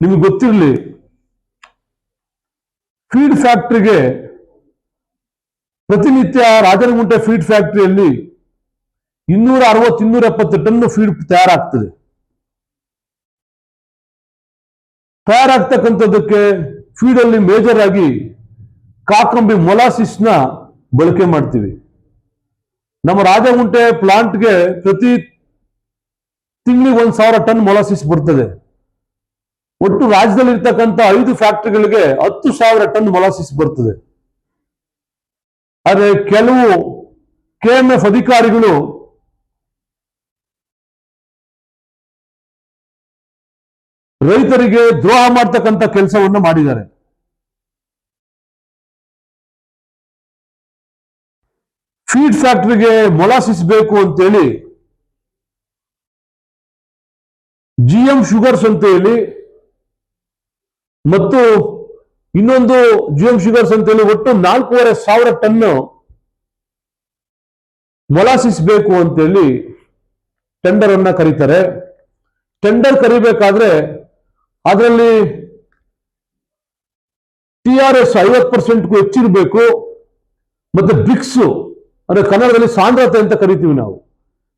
ನಿಮಗೆ ಗೊತ್ತಿರಲಿ, ಫೀಡ್ ಫ್ಯಾಕ್ಟರಿಗೆ ಪ್ರತಿನಿತ್ಯ ರಾಜನಗುಂಟೆ ಫೀಡ್ ಫ್ಯಾಕ್ಟರಿಯಲ್ಲಿ 260-270 ಟನ್ ಫೀಡ್ ತಯಾರಾಗ್ತದೆ. ತಯಾರಾಗ್ತಕ್ಕಂಥದ್ದಕ್ಕೆ ಫೀಡ್ ಅಲ್ಲಿ ಮೇಜರ್ ಆಗಿ ಕಾಕಂಬಿ ಮೊಲಾಸಿಸ್ ನ ಬಳಕೆ ಮಾಡ್ತೀವಿ. ನಮ್ಮ ರಾಜಗುಂಟೆ ಪ್ಲಾಂಟ್ಗೆ ಪ್ರತಿ ತಿಂಗಳಿಗೆ 1,000 ಟನ್ ಮೊಲಾಸಿಸ್ ಬರ್ತದೆ. ಒಟ್ಟು ರಾಜ್ಯದಲ್ಲಿ ಇರ್ತಕ್ಕಂಥ 5 ಫ್ಯಾಕ್ಟರಿಗಳಿಗೆ 10,000 ಟನ್ ಮೊಲಾಸಿಸ್ ಬರ್ತದೆ. ಆದರೆ ಕೆಲವು KMF ಅಧಿಕಾರಿಗಳು ರೈತರಿಗೆ ದ್ರೋಹ ಮಾಡ್ತಕ್ಕಂಥ ಕೆಲಸವನ್ನು ಮಾಡಿದ್ದಾರೆ. ಫೀಡ್ ಫ್ಯಾಕ್ಟರಿಗೆ ಮೊಲಾಸಿಸ್ ಬೇಕು ಅಂತೇಳಿ GM ಶುಗರ್ಸ್ ಅಂತ ಹೇಳಿ ಮತ್ತು ಇನ್ನೊಂದು GM ಶುಗರ್ಸ್ ಅಂತ ಹೇಳಿ ಒಟ್ಟು 4,500 ಟನ್ ಮೊಲಾಸಿಸ್ ಬೇಕು ಅಂತೇಳಿ ಟೆಂಡರ್ ಅನ್ನ ಕರೀತಾರೆ. ಟೆಂಡರ್ ಕರಿಬೇಕಾದ್ರೆ ಅದರಲ್ಲಿ TRS 50%ಗೂ ಹೆಚ್ಚಿರಬೇಕು, ಮತ್ತೆ ಬ್ರಿಕ್ಸ್ ಅಂದ್ರೆ ಕನ್ನಡದಲ್ಲಿ ಸಾಂದ್ರತೆ ಅಂತ ಕರಿತೀವಿ ನಾವು,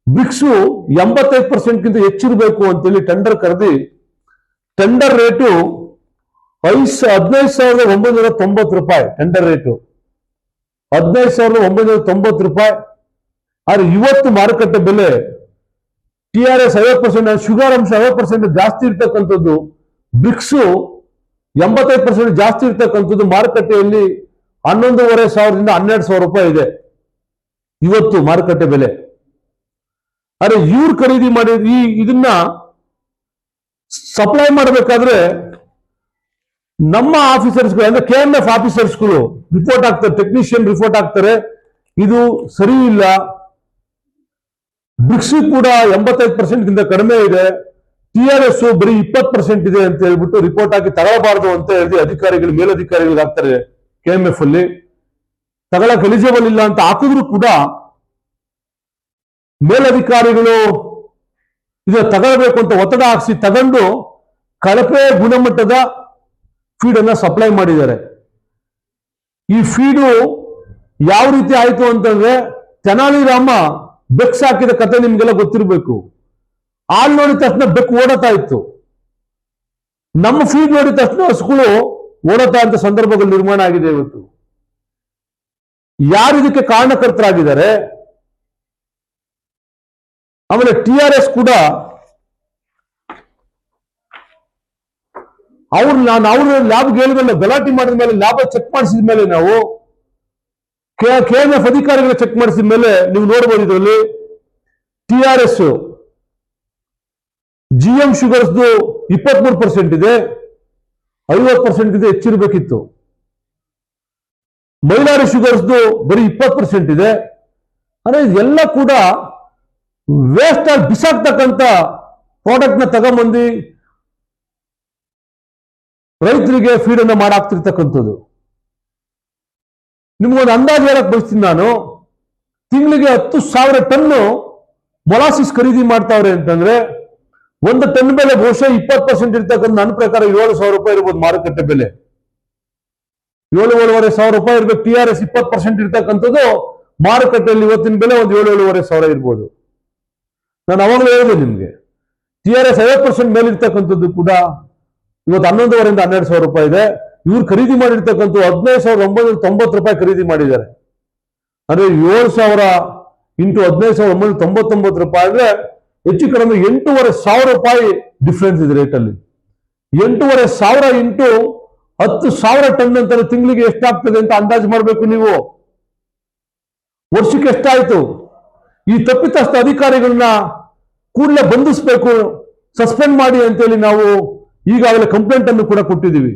ಬ್ರಿಕ್ಸು 85%ಗಿಂತ ಹೆಚ್ಚಿರಬೇಕು ಅಂತೇಳಿ ಟೆಂಡರ್ ಕರೆದಿ ಟೆಂಡರ್ ರೇಟು 15,990 ರೂಪಾಯಿ. ಟೆಂಡರ್ ರೇಟು 15,990 ರೂಪಾಯಿ. ಆದ್ರೆ ಇವತ್ತು ಮಾರುಕಟ್ಟೆ ಬೆಲೆ TRS 50%, ಶುಗರ್ ಅಂಶ 50% ಜಾಸ್ತಿ ಇರ್ತಕ್ಕಂಥದ್ದು, ಬ್ರಿಕ್ಸು 85% ಜಾಸ್ತಿ ಇರ್ತಕ್ಕಂಥದ್ದು ಮಾರುಕಟ್ಟೆಯಲ್ಲಿ 11,500ದಿಂದ 12,000 ರೂಪಾಯಿ ಇದೆ ಇವತ್ತು ಮಾರುಕಟ್ಟೆ ಬೆಲೆ. ಆದ್ರೆ ಇವ್ರು ಖರೀದಿ ಮಾಡಿ ಇದನ್ನ ಸಪ್ಲೈ ಮಾಡಬೇಕಾದ್ರೆ ನಮ್ಮ ಆಫೀಸರ್ಸ್ಗಳು ಅಂದ್ರೆ KMF ಆಫೀಸರ್ಸ್ಗಳು ರಿಪೋರ್ಟ್ ಆಗ್ತಾರೆ, ಟೆಕ್ನಿಷಿಯನ್ ರಿಪೋರ್ಟ್ ಆಗ್ತಾರೆ, ಇದು ಸರಿ ಇಲ್ಲ, ಬ್ರಿಕ್ಸ್ ಕೂಡ 85%ಗಿಂತ ಕಡಿಮೆ ಇದೆ, TRS ಬರೀ 20% ಇದೆ ಅಂತ ಹೇಳ್ಬಿಟ್ಟು ರಿಪೋರ್ಟ್ ಹಾಕಿ ತಗೊಳ್ಬಾರ್ದು ಅಂತ ಹೇಳಿ ಅಧಿಕಾರಿಗಳು ಮೇಲಧಿಕಾರಿಗಳಿಗೆ ಹಾಕ್ತಾರೆ. KMF ಅಲ್ಲಿ ತಗೊಳಕ್ ಎಲಿಜಿಬಲ್ ಇಲ್ಲ ಅಂತ ಹಾಕಿದ್ರು ಕೂಡ ಮೇಲಧಿಕಾರಿಗಳು ಇದನ್ನ ತಗೊಳ್ಬೇಕು ಅಂತ ಒತ್ತಡ ಹಾಕಿಸಿ ತಗೊಂಡು ಕಳಪೆ ಗುಣಮಟ್ಟದ ಫೀಡ್ ಅನ್ನ ಸಪ್ಲೈ ಮಾಡಿದ್ದಾರೆ. ಈ ಫೀಡು ಯಾವ ರೀತಿ ಆಯ್ತು ಅಂತಂದ್ರೆ, ತೆನಾಲಿ ರಾಮ ಬೆಕ್ಕು ಸಾಕಿದ ಕತೆ ನಿಮ್ಗೆಲ್ಲ ಗೊತ್ತಿರಬೇಕು. ಹಾಲು ನೋಡಿದ ತಕ್ಷಣ ಬೆಕ್ಕು ಓಡತಾ ಇತ್ತು, ನಮ್ಮ ಫೀಡ್ ನೋಡಿದ ತಕ್ಷಣ ಹಸುಗಳು ಓಡತಾ ಅಂತ ಸಂದರ್ಭಗಳು ನಿರ್ಮಾಣ ಆಗಿದೆ ಇವತ್ತು. ಯಾರು ಇದಕ್ಕೆ ಕಾರಣಕರ್ತರಾಗಿದ್ದಾರೆ? ಆಮೇಲೆ TRS ಕೂಡ ಅವ್ರು ಲ್ಯಾಬ್ಗೆ ಹೇಳಿದ್ಮೇಲೆ ಗಲಾಟೆ ಮಾಡಿದ ಮೇಲೆ ಲ್ಯಾಬ್ ಚೆಕ್ ಮಾಡಿಸಿದ ಮೇಲೆ ನಾವು KMF ಅಧಿಕಾರಿಗಳ ಚೆಕ್ ಮಾಡಿಸಿದ ಮೇಲೆ ನೀವು ನೋಡ್ಬೋದು ಇದರಲ್ಲಿ TRS GM ಶುಗರ್ಸ್ 23% ಇದೆ, 50% ಇದೆ, ಹೆಚ್ಚಿರಬೇಕಿತ್ತು. ಮೈಲಾರಿ ಶುಗರ್ಸ್ ಬರೀ 20% ಇದೆ. ಅಂದ್ರೆ ಎಲ್ಲ ಕೂಡ ವೇಸ್ಟ್ ಆಗಿ ಬಿಸಾಕ್ತಕ್ಕಂಥ ಪ್ರಾಡಕ್ಟ್ ನ ತಗೊಂಬಂದು ರೈತರಿಗೆ ಫೀಡ್ ಅನ್ನ ಮಾಡಾಕ್ತಿರ್ತಕ್ಕಂಥದ್ದು. ನಿಮ್ಗೊಂದು ಅಂದಾಜು ಹೇಳಕ್ ಬಯಸ್ತೀನಿ ನಾನು, ತಿಂಗಳಿಗೆ 10,000 ಟನ್ ಮೊಲಾಸಿಸ್ ಖರೀದಿ ಮಾಡ್ತಾವ್ರೆ ಅಂತಂದ್ರೆ ಒಂದು ಟನ್ ಬೆಲೆ ಬಹುಶಃ 20% ಇರ್ತಕ್ಕಂಥ ನನ್ನ ಪ್ರಕಾರ 7,000 ರೂಪಾಯಿ ಇರ್ಬೋದು ಮಾರುಕಟ್ಟೆ ಬೆಲೆ. 7,500 ರೂಪಾಯಿ ಇರ್ಬೇಕು. TRS 20% ಇರ್ತಕ್ಕಂಥದ್ದು ಮಾರುಕಟ್ಟೆಯಲ್ಲಿ ಇವತ್ತಿನ ಬೆಲೆ ಒಂದು 7,500 ಇರ್ಬೋದು. ನಾನು ಅವಾಗಲೂ ಹೇಳಿದೆ ನಿಮ್ಗೆ, TRS 50% ಮೇಲೆ ಇರ್ತಕ್ಕಂಥದ್ದು ಕೂಡ ಇವತ್ತು 11,500ರಿಂದ 12,000 ರೂಪಾಯಿ ಇದೆ. ಇವ್ರು ಖರೀದಿ ಮಾಡಿರ್ತಕ್ಕಂಥ 15,990 ರೂಪಾಯಿ ಖರೀದಿ ಮಾಡಿದ್ದಾರೆ. ಅಂದ್ರೆ 7,000 ಇಂಟು 15,999 ರೂಪಾಯಿ ಅಂದ್ರೆ ಹೆಚ್ಚು ಕಡಿಮೆ 8,500 ರೂಪಾಯಿ ಡಿಫ್ರೆನ್ಸ್ ಇದೆ ರೇಟಲ್ಲಿ. 8,500 ಇಂಟು 10,000 ಟನ್ ಅಂತಾರೆ ತಿಂಗಳಿಗೆ ಎಷ್ಟಾಗ್ತದೆ ಅಂತ ಅಂದಾಜು ಮಾಡಬೇಕು ನೀವು. ವರ್ಷಕ್ಕೆ ಎಷ್ಟಾಯ್ತು? ಈ ತಪ್ಪಿತಸ್ಥ ಅಧಿಕಾರಿಗಳನ್ನ ಕೂಡಲೇ ಬಂಧಿಸಬೇಕು, ಸಸ್ಪೆಂಡ್ ಮಾಡಿ ಅಂತೇಳಿ ನಾವು ಈಗಾಗಲೇ ಕಂಪ್ಲೇಂಟ್ ಅನ್ನು ಕೂಡ ಕೊಟ್ಟಿದ್ದೀವಿ.